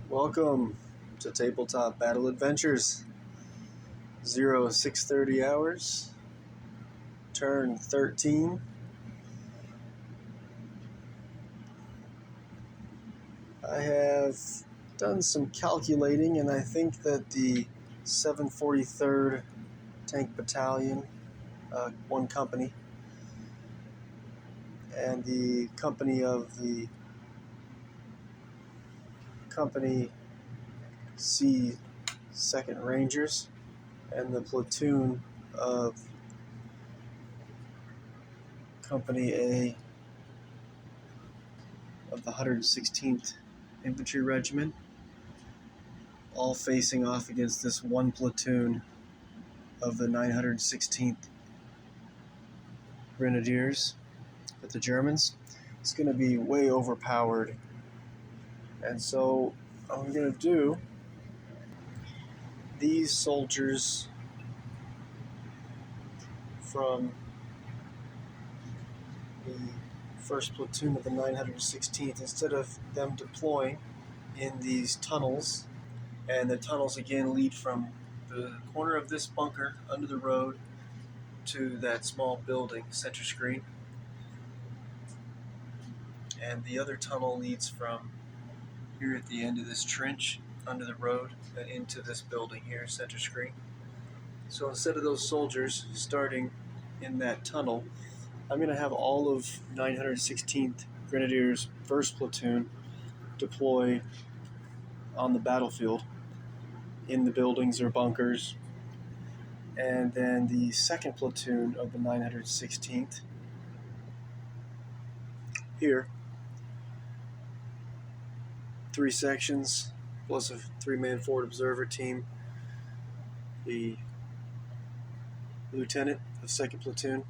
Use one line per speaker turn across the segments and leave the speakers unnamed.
Welcome to Tabletop Battle Adventures 0630 hours, turn 13. I have done some calculating, and I think that the 743rd Tank Battalion, one company, and the company of the Company C 2nd Rangers, and the platoon of Company A of the 116th Infantry Regiment, all facing off against this one platoon of the 916th Grenadiers with the Germans. It's going to be way overpowered. And so I'm going to do these soldiers from the 1st platoon of the 916th, instead of them deploying in these tunnels, and the tunnels again lead from the corner of this bunker under the road to that small building, center screen, and the other tunnel leads from here at the end of this trench under the road and into this building here, center screen. So instead of those soldiers starting in that tunnel, I'm going to have all of 916th Grenadiers 1st Platoon deploy on the battlefield in the buildings or bunkers, and then the 2nd Platoon of the 916th here, 3 sections plus a 3-man forward observer team, the lieutenant of 2nd Platoon,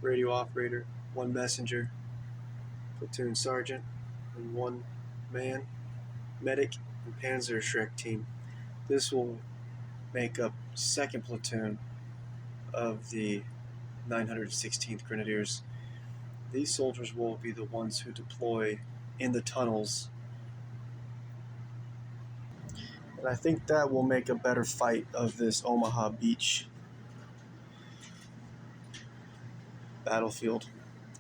radio operator, 1 messenger, platoon sergeant, and 1 man, medic, and Panzerschreck team. This will make up 2nd Platoon of the 916th Grenadiers. These soldiers will be the ones who deploy in the tunnels, and I think that will make a better fight of this Omaha Beach battlefield.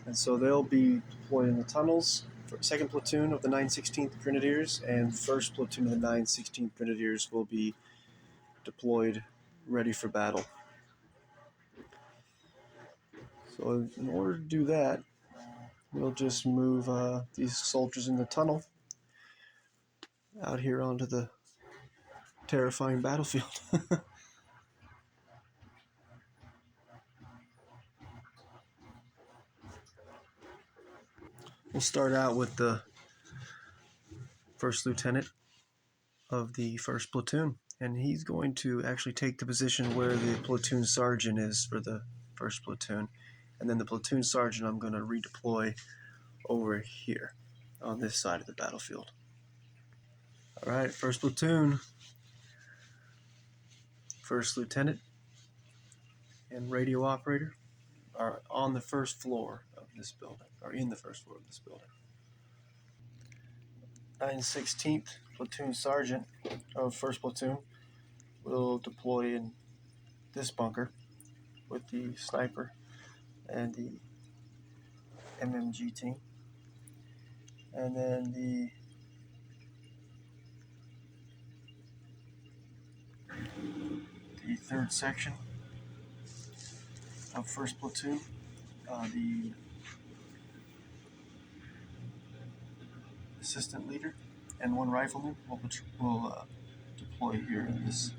And so they'll be deployed in the tunnels. 2nd Platoon of the 916th Grenadiers and 1st Platoon of the 916th Grenadiers will be deployed ready for battle. So in order to do that, we'll just move these soldiers in the tunnel out here onto the terrifying battlefield. We'll start out with the 1st Lieutenant of the 1st Platoon, and he's going to actually take the position where the platoon sergeant is for the 1st Platoon, and then the platoon sergeant I'm going to redeploy over here on this side of the battlefield. All right, 1st Platoon, 1st Lieutenant, and radio operator are on the 1st floor of this building, or in the 1st floor of this building. 916th Platoon Sergeant of 1st Platoon will deploy in this bunker with the sniper and the MMG team. And then the 3rd section of 1st Platoon, the assistant leader and 1 rifleman will deploy here in this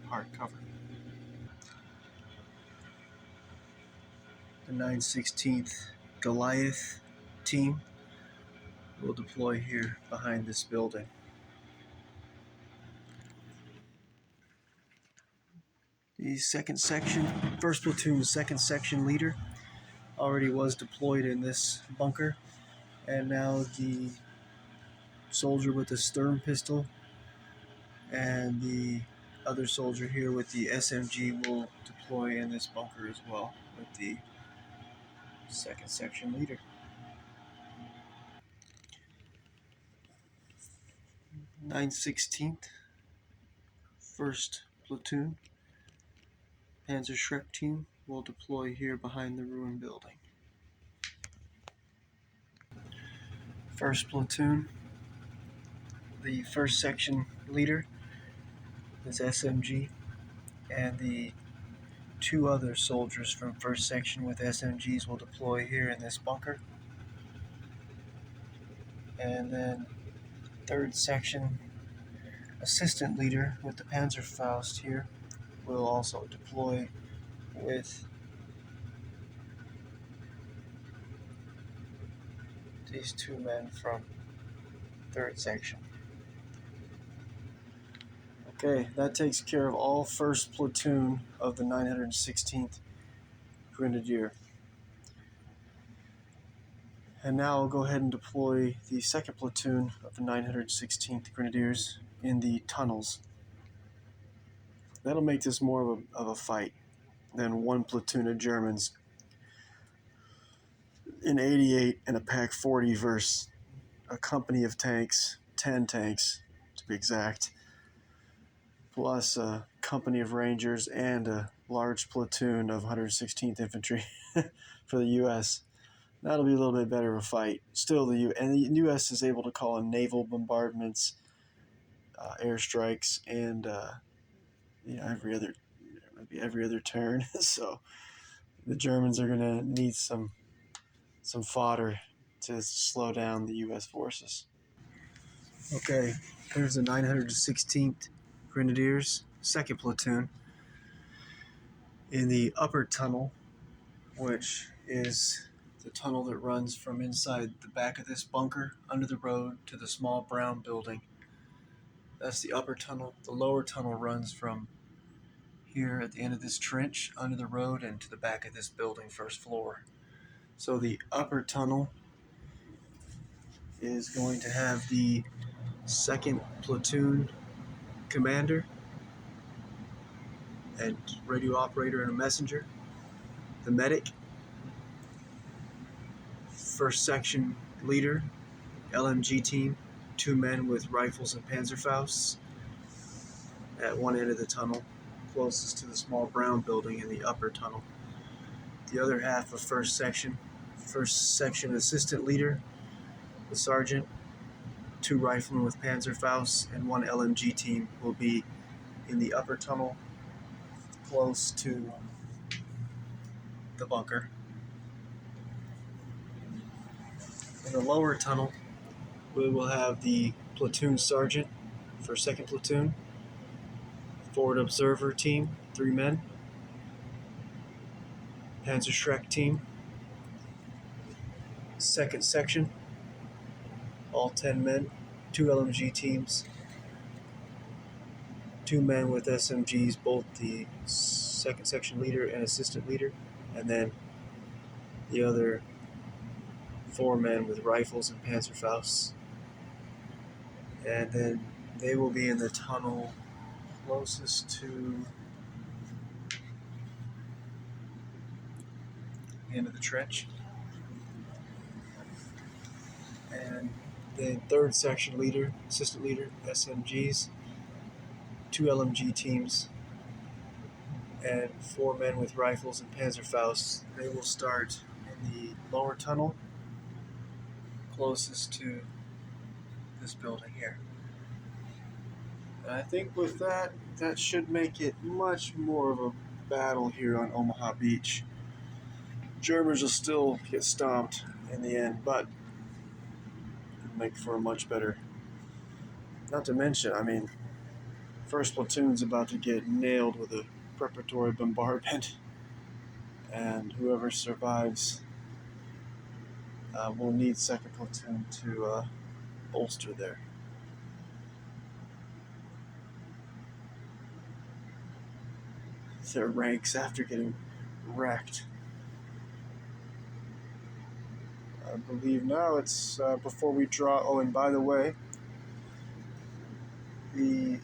hard cover. The 916th Goliath team will deploy here behind this building. The 2nd section, 1st Platoon's 2nd section leader already was deployed in this bunker, and now the soldier with the Sturm pistol and the other soldier here with the SMG will deploy in this bunker as well with the 2nd section leader. 916th 1st Platoon Panzerschreck team will deploy here behind the ruined building. 1st Platoon, the 1st section leader is SMG, and the 2 other soldiers from 1st section with SMGs will deploy here in this bunker. And then 3rd section assistant leader with the Panzerfaust here will also deploy with these 2 men from 3rd section. Okay, that takes care of all 1st platoon of the 916th Grenadier. And now I'll go ahead and deploy the 2nd platoon of the 916th Grenadiers in the tunnels. That'll make this more of a fight than 1 platoon of Germans in 88 and a Pack 40 versus a company of tanks, 10 tanks to be exact, plus a company of Rangers and a large platoon of 116th Infantry for the U.S. That'll be a little bit better of a fight. Still, the U.S. is able to call in naval bombardments, airstrikes, and every other turn. So the Germans are going to need some fodder to slow down the U.S. forces. Okay, there's the 916th Grenadiers, 2nd platoon, in the upper tunnel, which is the tunnel that runs from inside the back of this bunker under the road to the small brown building. That's the upper tunnel. The lower tunnel runs from here at the end of this trench under the road and to the back of this building, 1st floor. So the upper tunnel is going to have the 2nd platoon commander and radio operator and a messenger, the medic, 1st section leader, LMG team, 2 men with rifles and Panzerfausts at one end of the tunnel, closest to the small brown building in the upper tunnel. The other half of 1st section assistant leader, the sergeant, 2 riflemen with Panzerfausts, and 1 LMG team will be in the upper tunnel close to the bunker. In the lower tunnel, we will have the platoon sergeant for 2nd platoon, forward observer team, 3 men, Panzerschreck team, 2nd section, all 10 men, 2 LMG teams, 2 men with SMGs, both the 2nd section leader and assistant leader, and then the other 4 men with rifles and Panzerfausts. And then they will be in the tunnel closest to the end of the trench. And then 3rd section leader, assistant leader, SMGs, 2 LMG teams, and 4 men with rifles and Panzerfausts. They will start in the lower tunnel closest to this building here. And I think with that should make it much more of a battle here on Omaha Beach. Germans will still get stomped in the end, but it'll make for a much better. Not to mention, 1st platoon's about to get nailed with a preparatory bombardment, and whoever survives will need 2nd platoon to bolster their ranks after getting wrecked. I believe now it's before we draw. Oh, and by the way, the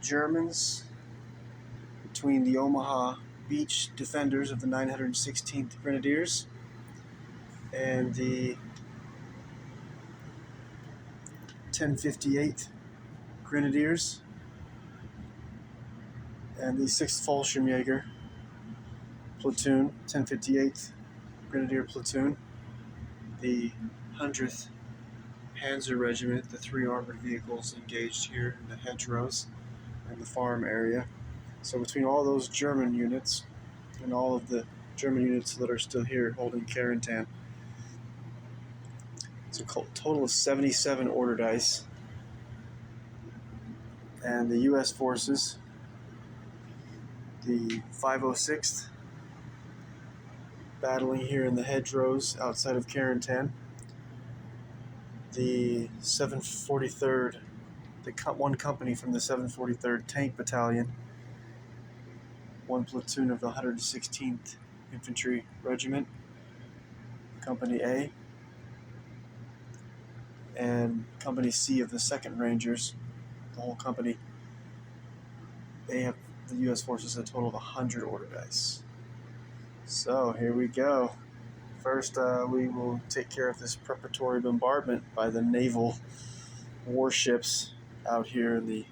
Germans, between the Omaha Beach defenders of the 916th Grenadiers and the 1058th Grenadiers and the 6th Fallschirmjäger platoon, 1058th Grenadier platoon, the 100th Panzer Regiment, the 3 armored vehicles engaged here in the hedgerows and the farm area. So between all those German units and all of the German units that are still here holding Carentan, it's a total of 77 order dice. And the U.S. forces, the 506th, battling here in the hedgerows outside of Carentan, the 743rd, one company from the 743rd Tank Battalion, one platoon of the 116th Infantry Regiment, Company A, and Company C of the 2nd Rangers, the whole company. They have, the U.S. forces, a total of 100 order dice. So here we go. First, we will take care of this preparatory bombardment by the naval warships out here in the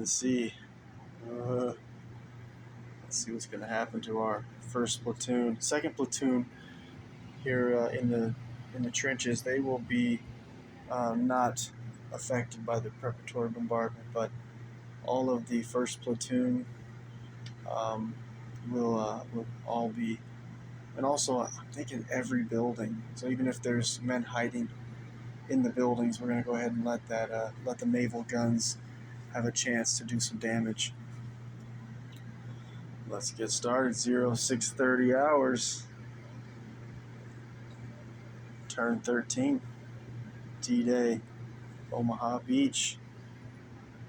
sea. Let's see what's going to happen to our first platoon. Second platoon here in the trenches. They will be not affected by the preparatory bombardment, but all of the first platoon will all be. And also, I'm thinking every building. So even if there's men hiding in the buildings, we're going to go ahead and let the naval guns have a chance to do some damage. Let's get started. 0630 hours. Turn 13. D-Day. Omaha Beach.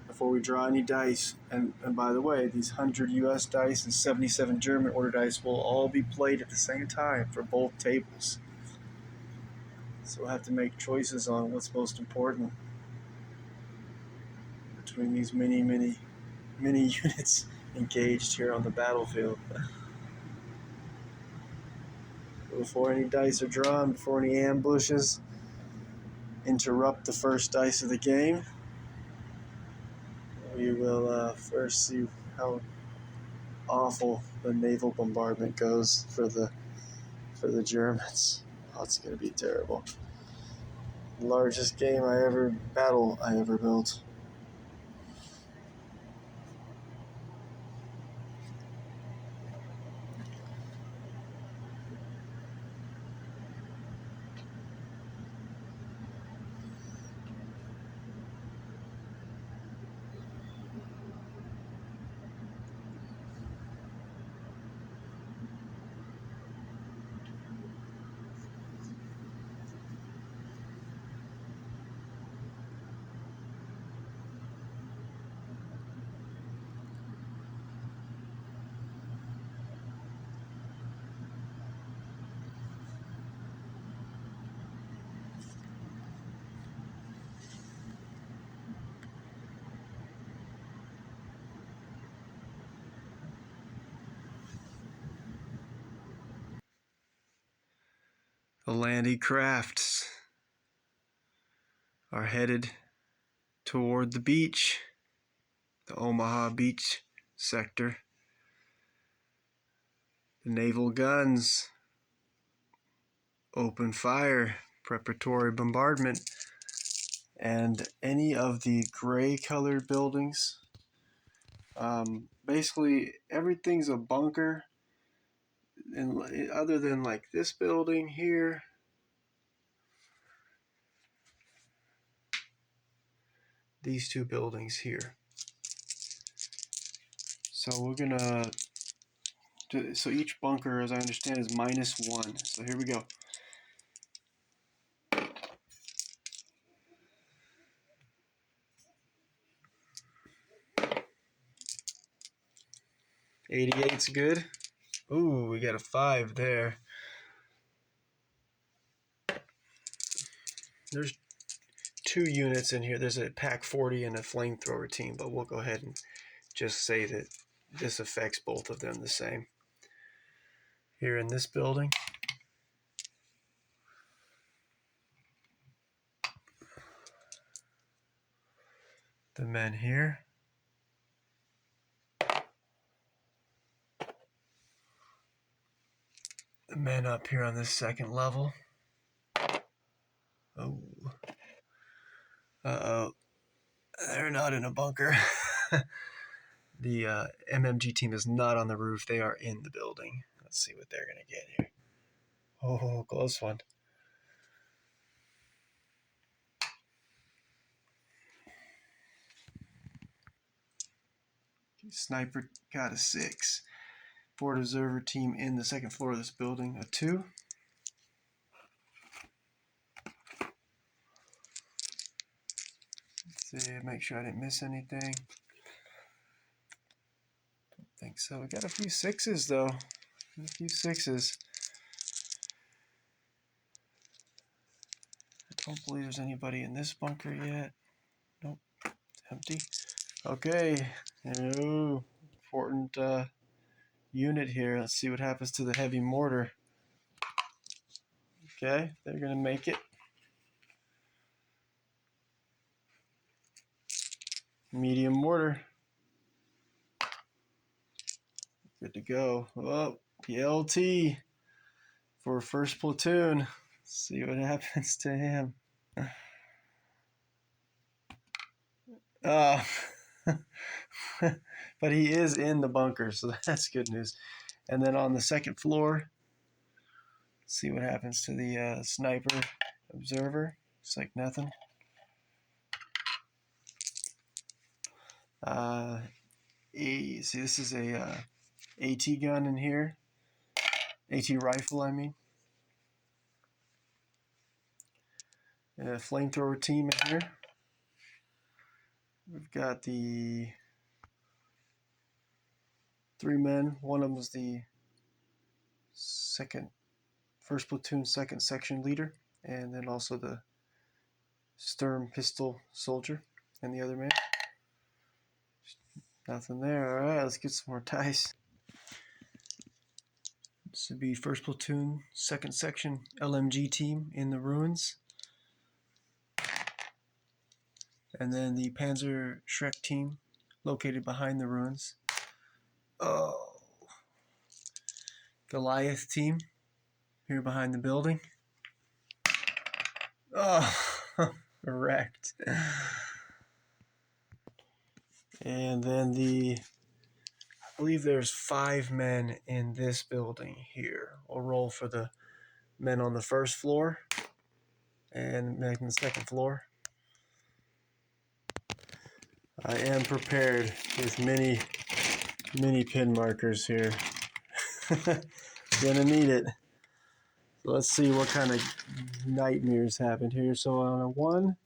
Before we draw any dice, and by the way, these 100 US dice and 77 German order dice will all be played at the same time for both tables. So we'll have to make choices on what's most important between these many units engaged here on the battlefield. Before any dice are drawn, before any ambushes interrupt the first dice of the game, we will first see how awful the naval bombardment goes for the Germans. Oh, it's going to be terrible. The largest battle I ever built. The landing crafts are headed toward the beach, the Omaha Beach sector. The naval guns open fire, preparatory bombardment, and any of the gray colored buildings, basically everything's a bunker, and other than like this building here, these two buildings here. So we're gonna so each bunker, as I understand, is -1. So here we go. '88's good. Ooh, we got a 5 there. There's 2 units in here. There's a Pack 40 and a flamethrower team, but we'll go ahead and just say that this affects both of them the same. Here in this building, the men here. The men up here on this second level. Oh. Uh-oh. They're not in a bunker. The MMG team is not on the roof. They are in the building. Let's see what they're going to get here. Oh, close one. Sniper got a 6. Forward observer team in the second floor of this building, a 2. Let's see, make sure I didn't miss anything. Don't think so. We got a few 6s though. A few 6s. I don't believe there's anybody in this bunker yet. Nope, it's empty. Okay, oh, important unit here. Let's see what happens to the heavy mortar. Okay, they're gonna make it. Medium mortar. Good to go. Oh, the LT for first platoon. Let's see what happens to him. Oh, but he is in the bunker, so that's good news. And then on the second floor, let's see what happens to the sniper observer. Looks like nothing. See, this is a AT gun in here. AT rifle, I mean. A flamethrower team in here. We've got the 3 men. One of them is the first platoon, second section leader, and then also the stern pistol soldier and the other man. Nothing there. All right, let's get some more dice. This would be first platoon, second section LMG team in the ruins. And then the Panzer Shrek team located behind the ruins. Oh, Goliath team here behind the building. Oh, wrecked. And then I believe there's 5 men in this building here. We'll roll for the men on the first floor and men on the second floor. I am prepared with many pin markers here. Gonna need it. So let's see what kind of nightmares happened here. So on a 1,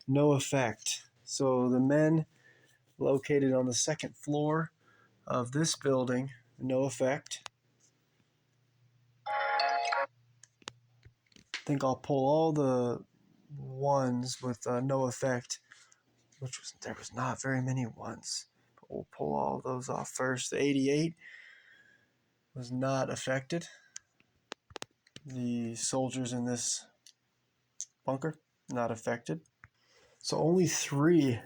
no effect. So the men located on the second floor of this building, no effect. I think I'll pull all the 1s with no effect, there was not very many 1s. But we'll pull all those off first. The 88 was not affected. The soldiers in this bunker, not affected. So only 3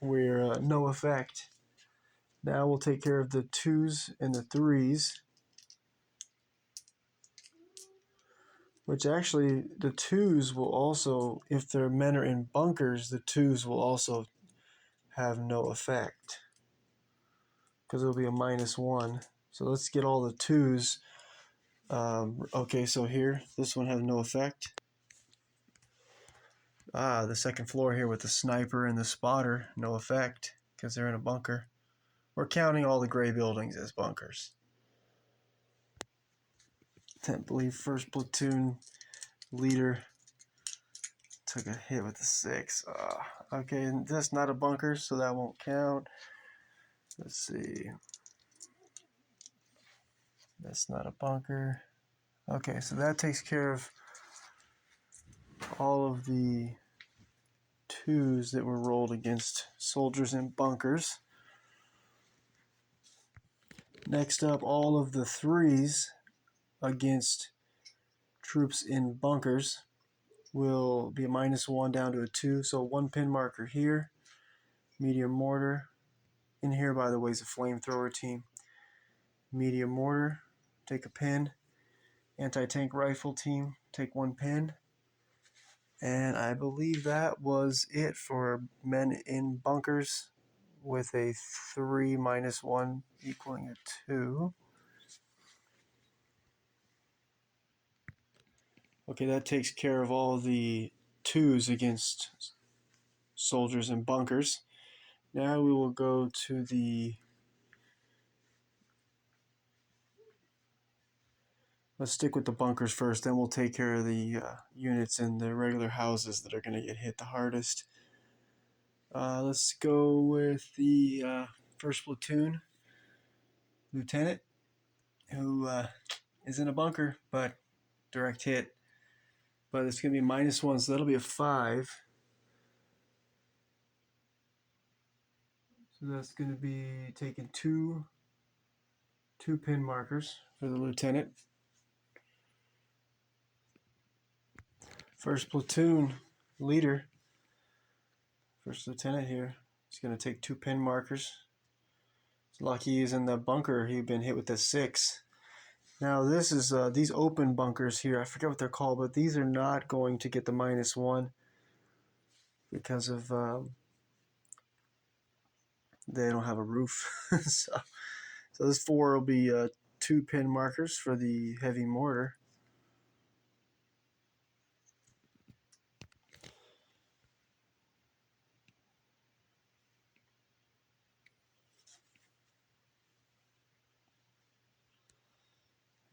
were no effect. Now we'll take care of the 2s and the 3s. Which actually, the 2s will also, if their men are in bunkers, the 2s will also have no effect. Because it'll be a -1. So let's get all the 2s. Okay, so here, this one has no effect. The second floor here with the sniper and the spotter, no effect, because they're in a bunker. We're counting all the gray buildings as bunkers. I believe first platoon leader took a hit with the 6. Okay, that's not a bunker, so that won't count. Let's see. That's not a bunker. Okay, so that takes care of all of the 2s that were rolled against soldiers in bunkers. Next up, all of the 3s against troops in bunkers will be a -1 down to a 2. So 1 pin marker here medium mortar. In here, by the way, is a flamethrower team. Medium mortar, take a pin. Anti-tank rifle team, take 1 pin. And I believe that was it for men in bunkers with a 3 minus 1 equaling a 2. Okay, that takes care of all the 2s against soldiers in bunkers. Now we will go to the... Let's stick with the bunkers first, then we'll take care of the units in the regular houses that are going to get hit the hardest. Let's go with the 1st Platoon Lieutenant, who is in a bunker, but direct hit. But it's going to be -1, so that'll be a 5. So that's going to be taking two pin markers for the lieutenant. 1st Platoon leader, 1st Lieutenant here, he's going to take 2 pin markers. It's lucky he's in the bunker. He'd been hit with a 6. Now this is these open bunkers here. I forget what they're called, but these are not going to get the -1 because of they don't have a roof. so this 4 will be 2 pin markers for the heavy mortar.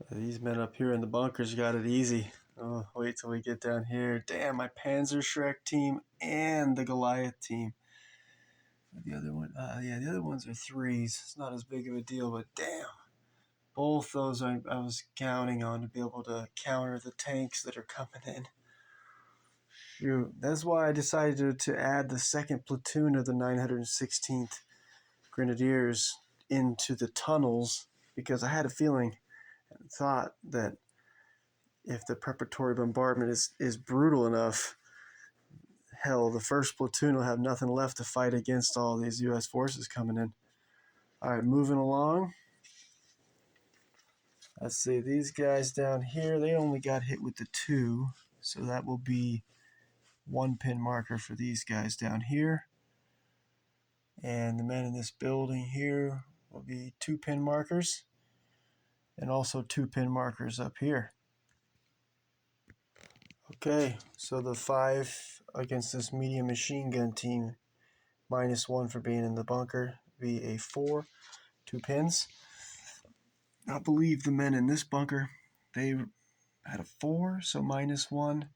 These men up here in the bunkers got it easy. Oh, wait till we get down here. Damn, my Panzerschreck team and the Goliath team. The other one, yeah, the other ones are 3s. It's not as big of a deal, but damn. Both those I was counting on to be able to counter the tanks that are coming in. Shoot, that's why I decided to add the 2nd Platoon of the 916th Grenadiers into the tunnels, because I had a feeling and thought that if the preparatory bombardment is brutal enough, hell, the 1st Platoon will have nothing left to fight against all these U.S. forces coming in. All right, moving along. Let's see, these guys down here, they only got hit with the 2, so that will be 1 pin marker for these guys down here. And the men in this building here will be 2 pin markers, and also 2 pin markers up here. Okay, so the 5 against this medium machine gun team, -1 for being in the bunker, be a 4, 2 pins. I believe the men in this bunker, they had a 4, so -1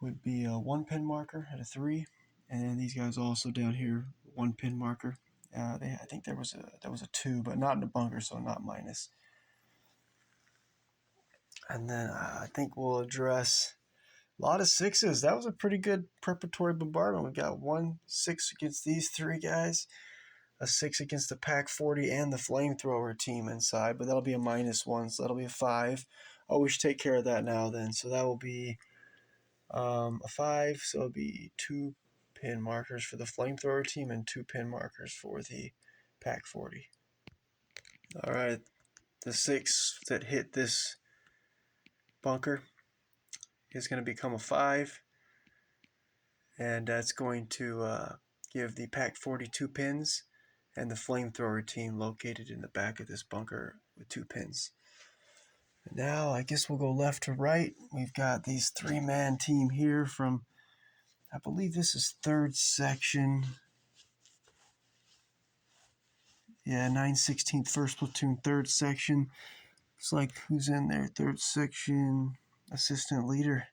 would be a 1 pin marker at a 3. And then these guys also down here, 1 pin marker. I think there was a 2, but not in the bunker, so not minus. And then I think we'll address a lot of 6s. That was a pretty good preparatory bombardment. We got 1 6 against these 3 guys, a 6 against the Pack 40 and the flamethrower team inside, but that'll be a -1, so that'll be a 5. Oh, we should take care of that now then. So that will be a 5, so it'll be 2 pin markers for the flamethrower team and 2 pin markers for the Pack 40. All right, the 6 that hit this bunker is going to become a 5, and that's going to give the Pack 40 2 pins, and the flamethrower team located in the back of this bunker with 2 pins. Now I guess we'll go left to right. We've got these 3-man team here from, I believe this is 3rd section. Yeah, 916th 1st Platoon 3rd section. Looks like who's in there? 3rd section assistant leader.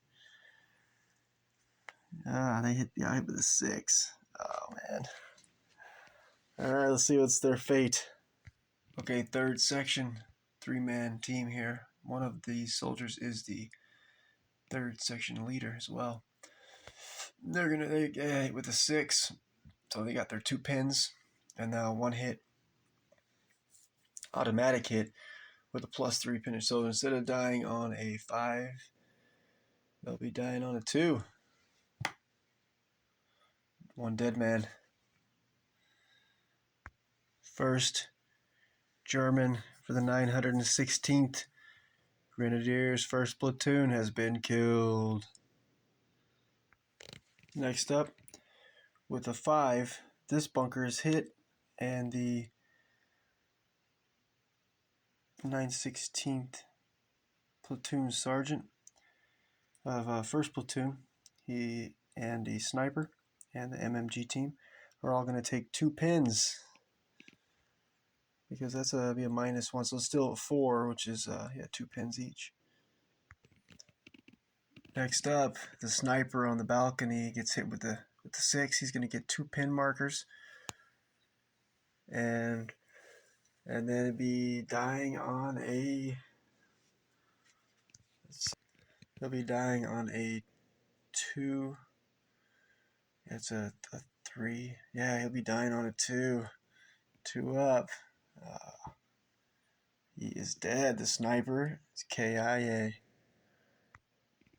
They hit the eye with a 6. Oh man. Alright, let's see what's their fate. Okay, 3rd section, 3-man team here. One of these soldiers is the 3rd section leader as well. They get hit with a 6, so they got their 2 pins, and now 1 hit, automatic hit with a +3 pin. So instead of dying on a 5, they'll be dying on a 2. One dead man. First German for the 916th Grenadiers, 1st Platoon, has been killed. Next up, with a 5, this bunker is hit, and the 916th Platoon Sergeant of 1st Platoon, he and the sniper and the MMG team are all going to take 2 pins, because that's be a -1, so it's still 4, which is 2 pins each. Next up, the sniper on the balcony gets hit with the 6. He's going to get 2 pin markers, and then be dying on a. He'll be dying on a 2. It's a 3. Yeah, he'll be dying on a 2. 2 up. He is dead. The sniper is KIA.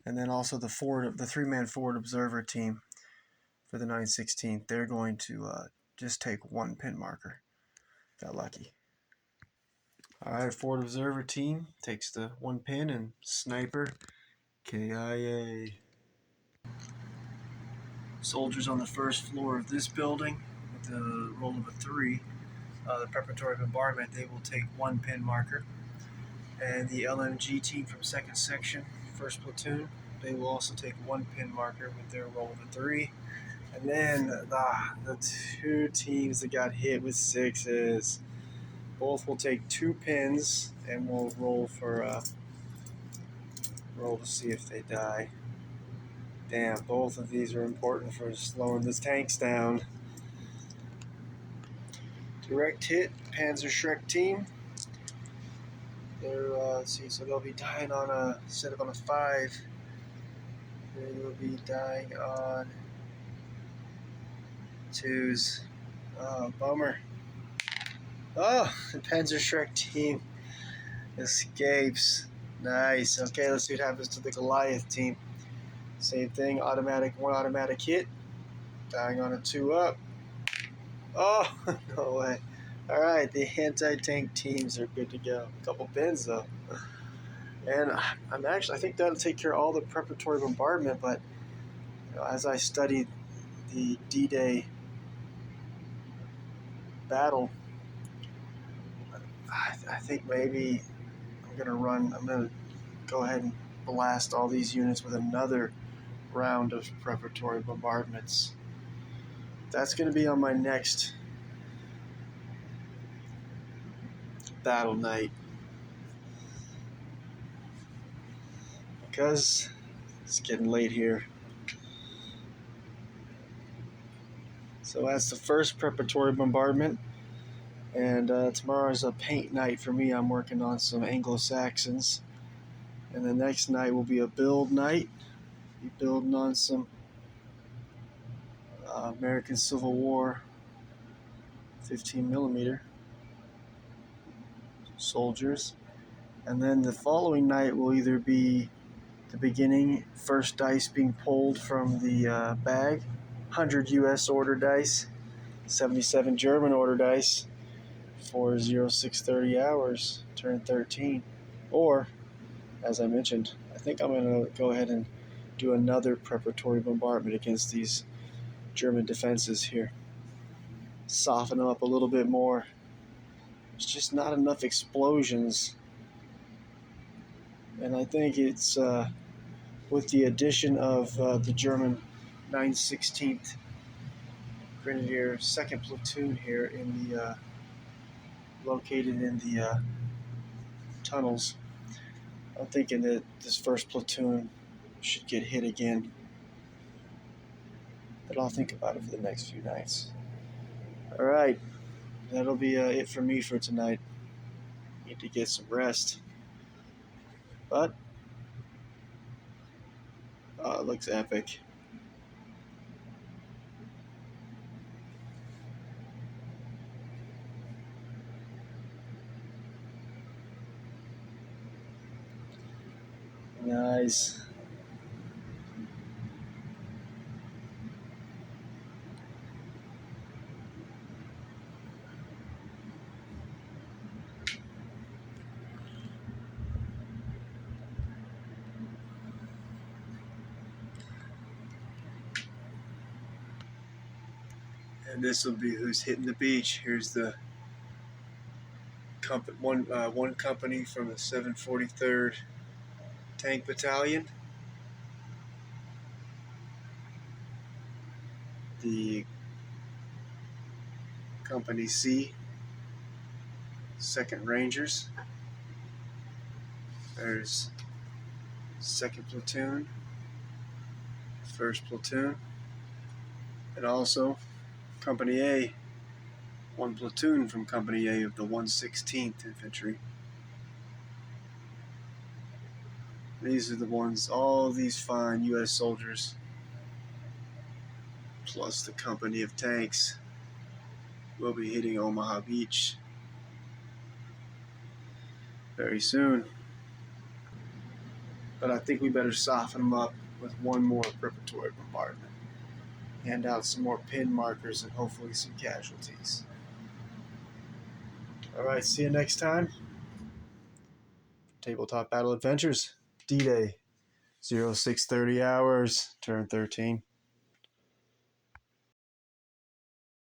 And then also the 3-man forward observer team for the 916th. They're going to just take 1 pin marker. Got lucky. All right, forward observer team takes the 1 pin, and sniper KIA. Soldiers on the 1st floor of this building with the roll of a 3. The preparatory bombardment, they will take 1 pin marker. And the LMG team from 2nd section, 1st platoon, they will also take 1 pin marker with their roll of a 3. And then the 2 teams that got hit with 6s, both will take 2 pins, and we'll roll to see if they die. Damn, both of these are important for slowing the tanks down. Direct hit, Panzerschreck team. They're, let's see, so they'll be dying on instead of on a 5, they will be dying on 2s. Oh, bummer. Oh, the Panzerschreck team escapes. Nice. Okay, let's see what happens to the Goliath team. Same thing, one automatic hit, dying on a 2 up. Oh, no way. All right, the anti-tank teams are good to go. A couple pins though. And I think that'll take care of all the preparatory bombardment, but as I studied the D-Day battle, I think maybe I'm going to go ahead and blast all these units with another round of preparatory bombardments. That's going to be on my next battle night, because it's getting late here. So that's the first preparatory bombardment, and tomorrow's a paint night for me. I'm working on some Anglo-Saxons, and the next night will be a build night. Be building on some American Civil War 15mm soldiers, and then the following night will either be the beginning, first dice being pulled from the bag, 100 US order dice, 77 German order dice for 0630 hours, turn 13. Or, as I mentioned, I think I'm going to go ahead and do another preparatory bombardment against these German defenses here. Soften them up a little bit more. There's just not enough explosions. And I think it's with the addition of the German 916th Grenadier 2nd Platoon here in the located in the tunnels. I'm thinking that this 1st platoon should get hit again, but I'll think about it for the next few nights. All right, that'll be it for me for tonight. Need to get some rest, but it looks epic. Nice. And this will be who's hitting the beach. Here's the one company from the 743rd Tank Battalion. The Company C, 2nd Rangers. There's 2nd Platoon, 1st Platoon, and also Company A, one platoon from Company A of the 116th Infantry. These are the ones, all these fine U.S. soldiers, plus the company of tanks, will be hitting Omaha Beach very soon. But I think we better soften them up with one more preparatory bombardment. Hand out some more pin markers and hopefully some casualties. Alright, see you next time. Tabletop Battle Adventures, D-Day, 0630 hours, turn 13.